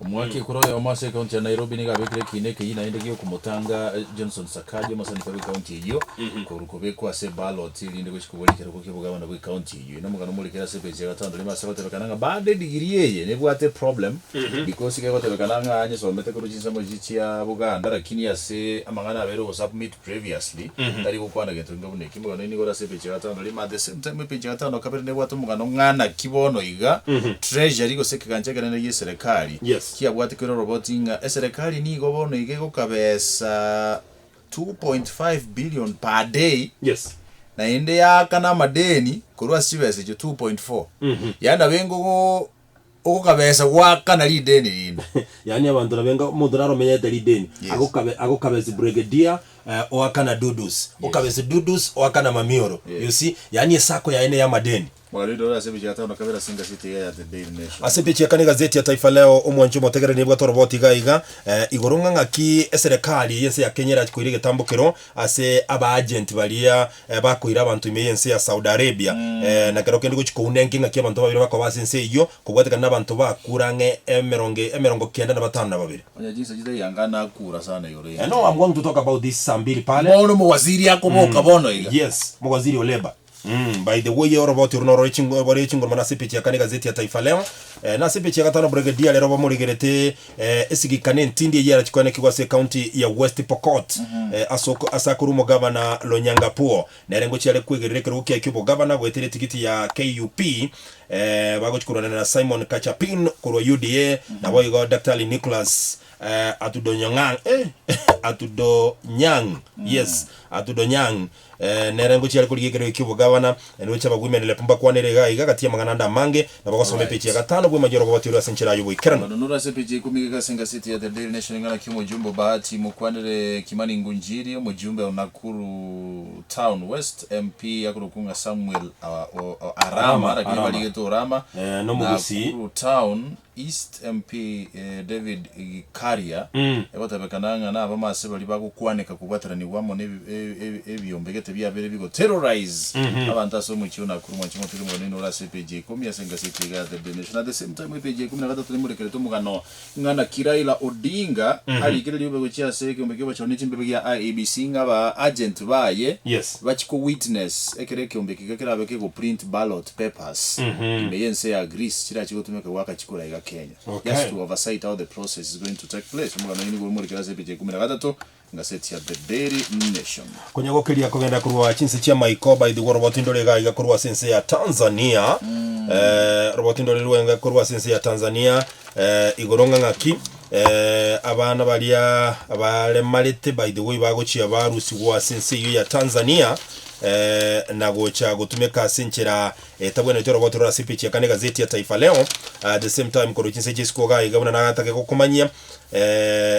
Umwaki kuro ya Omase County ya Nairobi ni gabekire kineke yina inde giyo kumutanga Johnson Sakaja masani kwa county iyo kurukobekwa se ballot ilinde gushikubolikira ko kibugabana ku county iyo namugano muri kera sepe ya gatando lima sakote bekananga bade degree ye ne bwate problem because ke gote bekananga anye so mete ko jinsa mo jichia Buganda lakini ase amangana abero submit previously tari gukwana gento ngabune kimugano ni gora sepe ya gatando lima the same time pepe ya gatando kabere ne bwate mugano ngana kibono iga treasury go seke kancheka ne yeserekali kia bwate kero roboting serikali ni gobono igego kabesa 2.5 billion per day na inde ya kana madeni kurwa sibese je 2.4 yana bengo uko kabesa wakana lideni lino yani abantu rabenga muduraro menyete lideni ako kabesa brigadier wakana dudus ukabesa dudus wakana mamioro you see yani sako ya ene ya madeni Mwalido la sepe chikata unakabela singa city ya the Daily Nation. Asepe chikani gazeti ya Taifa Leo umwanchu motegere nibwa toroboti gaiga igorunga ngaki serikali yense ya Kenya ratikuirige tambukiro ase aba agent balia bakuira abantu imeyense ya Saudi Arabia na keroke ndiko chikunengi ngaki abantu babiri bako basense iyo kubwateka nabantu bakurange emerongo kenda na batano na babiri. Onya jinsa jita yangana kura sana yore. No, I'm going to talk about this sambili pale. Mono mwaziri yako moka bono iga. Yes, mwaziri wa labor. By the way, robot runo reaching mana sepechi ya kani gazeti ya Taifa Leo na sepechi ya gatano brigadier lero bamurigerete esigikane ntindi yera chikwane kigwase county ya West Pokot asakuru mugabana Lonyangapuo nerengo cyale kwegerere ruke kibo gabana gwetere tikiti ya KUP bago chikurana na Simon Kachapin kurwa UDA na boygo Dr. Nicholas Atudonyang Atudonyang yes Atudonyang nerengo cyale kurigegero kibo gabana eno cyaba women le pumba kwanere iga gatia magana mange na bagosome pechi ya gatano bwe majoro batiro asenchera yo bwikirana nura sepechi kumika senga city ya the Daily Nation ngana kimo jumbo bahati mukwanere Kimani Ngunjiri mujumbe wa Nakuru Town West MP yakurukunga Samuel Arama rakiba ligeto Arama Nakuru Town East MP David Karia yabatabekana na abamase bali bakukwaneka kubatarani wamo nebyombegete byabere bigo terrorize abantu asomo cyona kurumwa cyimo turi mu nino la CPJ komya senga city ga the nation at the same time CPJ komya gatatu murekere tumugano ngana Kiraila Odinga ali kire libe gocha seke umbeke bacho n'imbebe ya IEBC ngaba agent baye bachiko witness ekereke umbeke kakira beke go print ballot papers imeyense ya Greece kira chiko tumeka waka chikora iga Kenya just to oversight how the process is going to take place mugano ni go murekere CPJ komya gatatu ngaseti ya the Daily Nation kwenye gokeria kugenda kurwa chinse cha Maiko by the robot ndole ga kurwa sense ya Tanzania robot ndole ruwenga kurwa sense ya Tanzania igoronga ngaki abana balia abale malete by the way bagochi abarusi wa sense ya Tanzania na gocha gutumeka senchera tabwene toro robot ra CPC ya kane gazeti ya Taifa Leo at the same time koro chinse chisiko ga igabona na gatake kukumanyia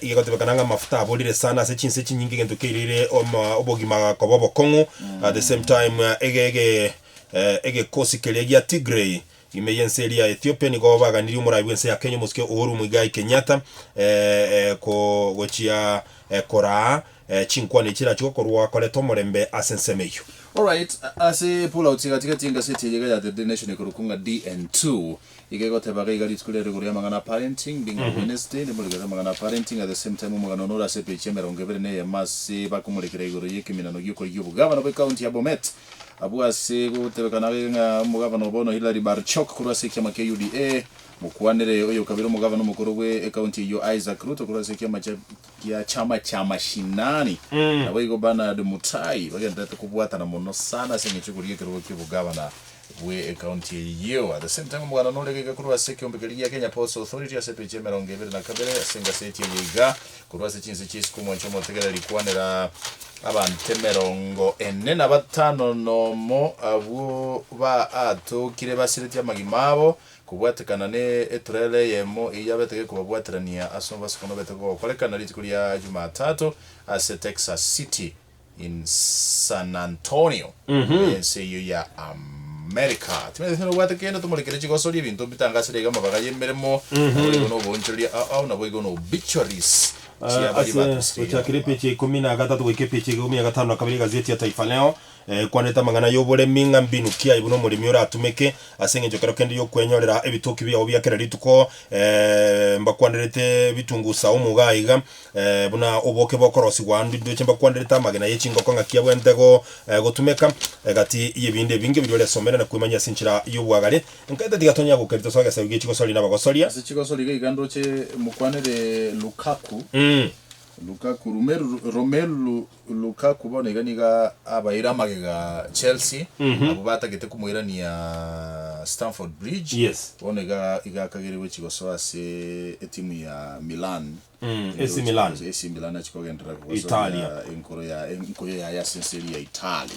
igotebekana mafuta abolire sana se chinse chinyingi gento kirire obogima kobobo kongo at the same time ege kosi kelegia Tigray imeyense ya Ethiopia ni go baganiri umurayi wense ya Kenya muske Uhuru Muigai Kenyatta ko gochia kora chinkwane chira chokorwa kole tomorembe asensemeyo. All right, ase pull out katika tinga city yega ya the nation kurukunga DN2 igego tebage igali tukulere guri amangana parenting being Wednesday ni muri amangana parenting at the same time umugano nora sepe chemerongebere ne yamase bakumurikire igoro yekiminano gyuko gyubugabana be county ya Bomet abuase gutebekana nga mugabano bono Hilary Barchok kurase kyama KUDA mukwanere oyo kabiro mugabano mukuru we county yo Isaac Ruto kurase kyama cha mashinani na boygo Bernard Mutai bagenda kubwata na mono sana senye chukuriye kero kibugabana we county yo at the same time mugana nolege kurwa seke ombekeliya Kenya Ports Authority asepeche merongebere na kabere senga seti yiga kurwa se chinse chisku mwancho motegera likwanera abantu merongo ene na batano nomo abo ba atokire basireti amagimabo kubwatekana ne etrele yemo iyabetege kubwaterania asomba sikono betego kolekana litikulia Jumatatu ase Texas City in San Antonio yense ya America timethino gwatekena tumulekere chigosori ibintu bitangasirega mabaga yemeremo nabo no bonchoria au nabo no obituaries Uchakire peche 13 gwike peche 15 akabiri gazeti ya Taifa Leo kwaneta mangana yobore minga mbinu kia ibuno murimi uratumike asenge njokero kendi yo kwenyorera ebitoki bya obyakera rituko mbakwanderete bitungusa umugaiga buna oboke bokorosi wandu ndo chemba kwandereta magana yechingo konga kia bwentego gotumeka gati yebinde binge birole somera na kwimanya sinchira yobwagare nkata digatonya gukerito soga sabige chiko soli na bagosolia chiko soli igandoche mukwanere Lukaku Romelu Lukaku bonega abaira magega Chelsea abo batagete kumwirania Stamford Bridge. Yes. Bonega igakagere wechigoso ase etimu ya Milan. AC Milan achikogendera Italia. Enkoro ya Serie ya Italia.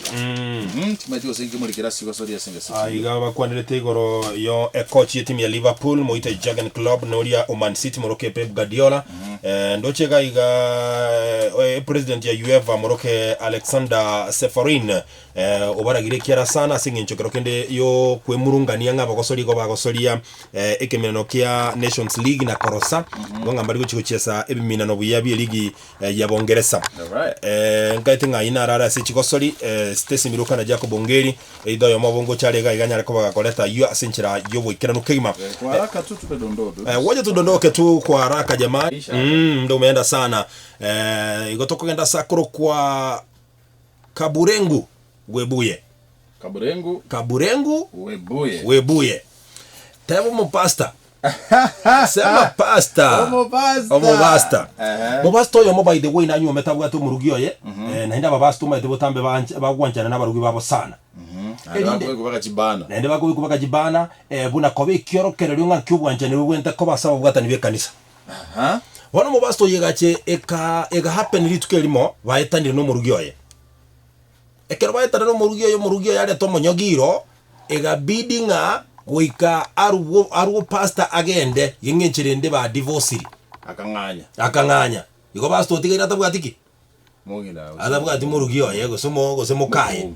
Timacho sengi muri kira sigoso ya senga. Aiga bakwanderete igoro yo coach yetimu ya Liverpool moita Jurgen Klopp noria o Man City moroke Pep Guardiola. Ndochega iga president ya UEFA moroke Alexander Seferin obaragire kiara sana singinchokero kende yo kwemurungania ngabagosori go bagosoria ekemenano kia Nations League na Korosa bonga mbari guchikochesa ebiminano buyabi ligi ya Bongereza. Ngaitinga ina rara se chikosori Stacy Miruka na Jacob Bongeri ido yo mabongo chalega iganya ko bagakoleta yo asenchira yo bwikira nukegima kwa haraka tu tudondodo waje tudondoke tu kwa haraka jamaa ndo umeenda sana igotoko genda sakuro kwa Kaburengu Webuye tebo mo pasta sema pasta omobasta yo mo by the way na nyu metabwa to murugio ye na hinda babastu ma tebo tambe bagwanjana na barugi babo sana nende bakubika jibana buna kobe kioro kerero nga kyubwanjana wenda ko basaba bwatani be kanisa wana mobasto yegache ega happen litukelimo baetanire no murugio ye ekero baetana no murugio yale to monyogiro ega bidinga goika arugo pastor agende yengenchirende ba divorce akanganya iko basto tigera tabwatiki mugina adabwati murugio ye gosemo kae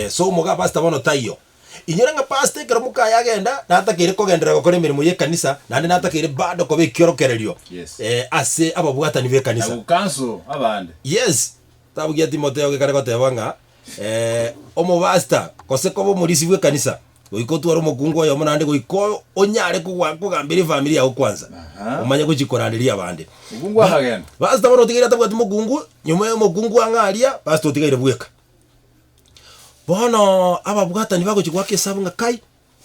so moga pastor bono tayo inyeranga pastor kero mukaya agenda natakire kogendera gukora imirimo ye kanisa nande natakire bado ko bikiorokererio ase ababwatani be kanisa ukanso abande tabugia Timotheo gekare gotebanga omobasta kose ko bomurisi bwe kanisa goiko aro mugungu yo munande goiko onyare kugambira family yawe kwanza umanye kuchikorandiria abande mugungu ahagenda basta baro tigira tabwati mugungu nyuma yo mugungu angaria basta tigira bweka bono ababwatani bago chikwake sabu ngakai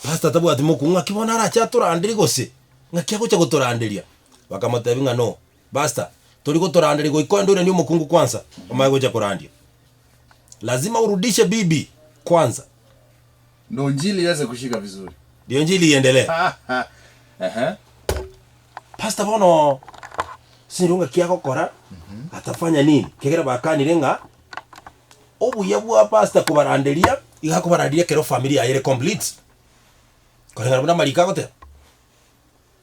basta tabwati mugungu akibona aracha turandiri gose ngakia gocha guturandiria bakamatebinga no basta turi guturandiri goiko ndure ni mugungu kwanza umaye gocha kurandia lazima urudishe bibi kwanza ndo njili iweze kushika vizuri ndio njili iendelee pasta bono sirunga kiako kora atafanya nini kegera bakani nga obuya bwa pasta kubaranderia igakubaranderia kero familia yere complete korenga buna marika gote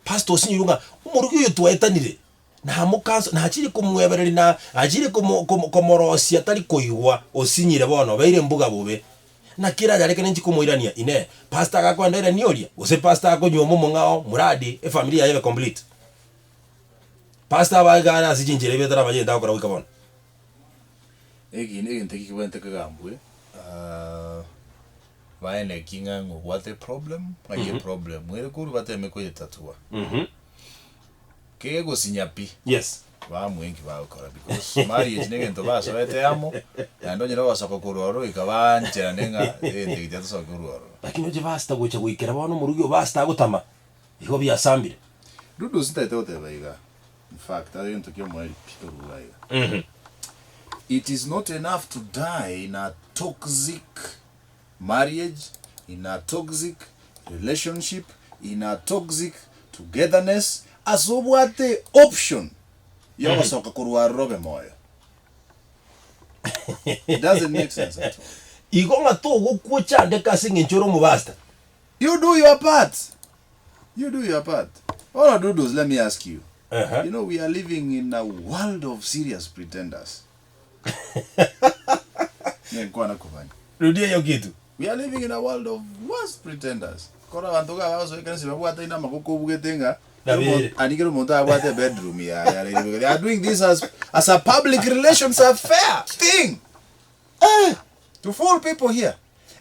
pasta osirunga umurugi yutwaetanire na mukanso na achiri kumwebereri na achiri komorosia tari koigwa osinyire bono beire mbuga bube na kira yareke nenchi kumuirania ine pastor gakwandere nioria use pastor akonyomo mungao muradi familia yawe complete pastor bagana asijinjire betara bagenda akora wikabona egi nteki kwente kagambwe vaene kinga ngo what the problem aye problem mwere kuru bateme ko yetatua kego sinyapi bamwengi bakora because marriage negento baso bete amo yando nyira wasako kuroro ikabanjera nenga ndigite to kuroro lakini je basta gocha gwikera bono murugio basta gutama iho byasambire dudu sitaitote baiga in fact ayento kyo mwari pito rulaiga it is not enough to die in a toxic marriage, in a toxic relationship, in a toxic togetherness as what the option yawasoka kurwa robe moyo. It doesn't make sense at all. Igonga to gokucha ndeka singe nchoro mubasta. You do your part. You do your part. All I do is let me ask you. You know, we are living in a world of serious pretenders. Rudia yo kitu. We are living in a world of worst pretenders. Kora bantu ga baso ekanisi babwata ina makoko bugetenga Anigero muntu abwate bedroom ya. They are doing this as a public relations affair thing. To fool people here.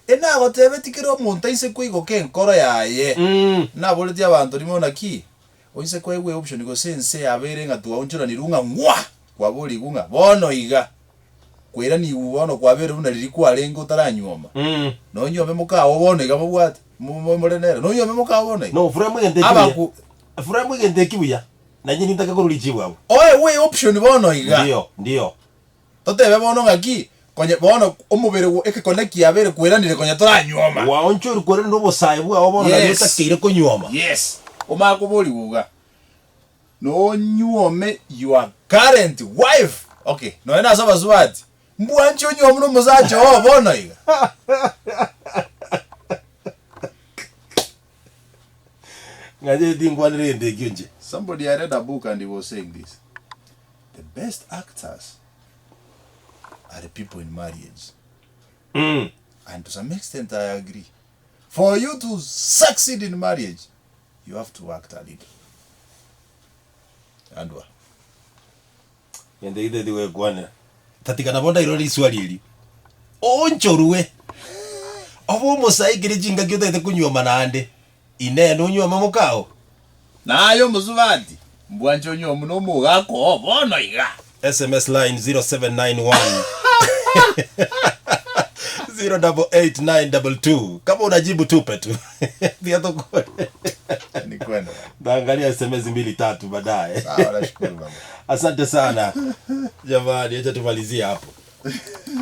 Ena gotebe tikiro muntu ise kuigo kenkoro yaye. Na boleti abantu limona ki. Oise kwa ewe option go sense abere ngatua onchura nirunga ngwa. Kwa boli gunga bono iga. Kwera ni uwono kwa bere una lilikuwa lengo taranyoma. No nyome mukao bono iga mubwate. Murenera. No nyome mukao bono. No furamu ngende kibuya. Furamu ngende kibuya. Na nyini ntaka kurulichibu abo. Oye we option bono iga. Ndio. Totebe bono ngaki. Konye bono omubere eke koneki abere kwera nire konye taranyoma. Wa onchura kwera ndobo saibu abo bono na yota kire konyoma. Yes. Omako boli guga. No nyuome your current wife. Okay. No ena saba swati. Mbuancho nyuome no muzacho bono iga. Somebody I read a book and he was saying this. The best actors are the people in marriage. And to some extent I agree. For you to succeed in marriage, you have to act a little. And what? Yende ide diwe kwana. Tatika na bonda irori swali hili. Onchoruwe. Obo mosai kiri jinga kyote ite kunywa manande. Ine no nywa mamukao. Na ayo muzuvati. Mbwancho nywa muno mugako bono iga. SMS line 0791 088922. Kama unajibu tupe tu. Pia toko. Ni kwenda. Daangalia SMS 2-3 baadaye. Sawa, nashukuru baba. Asante sana. Jamani, acha tumalizie hapo.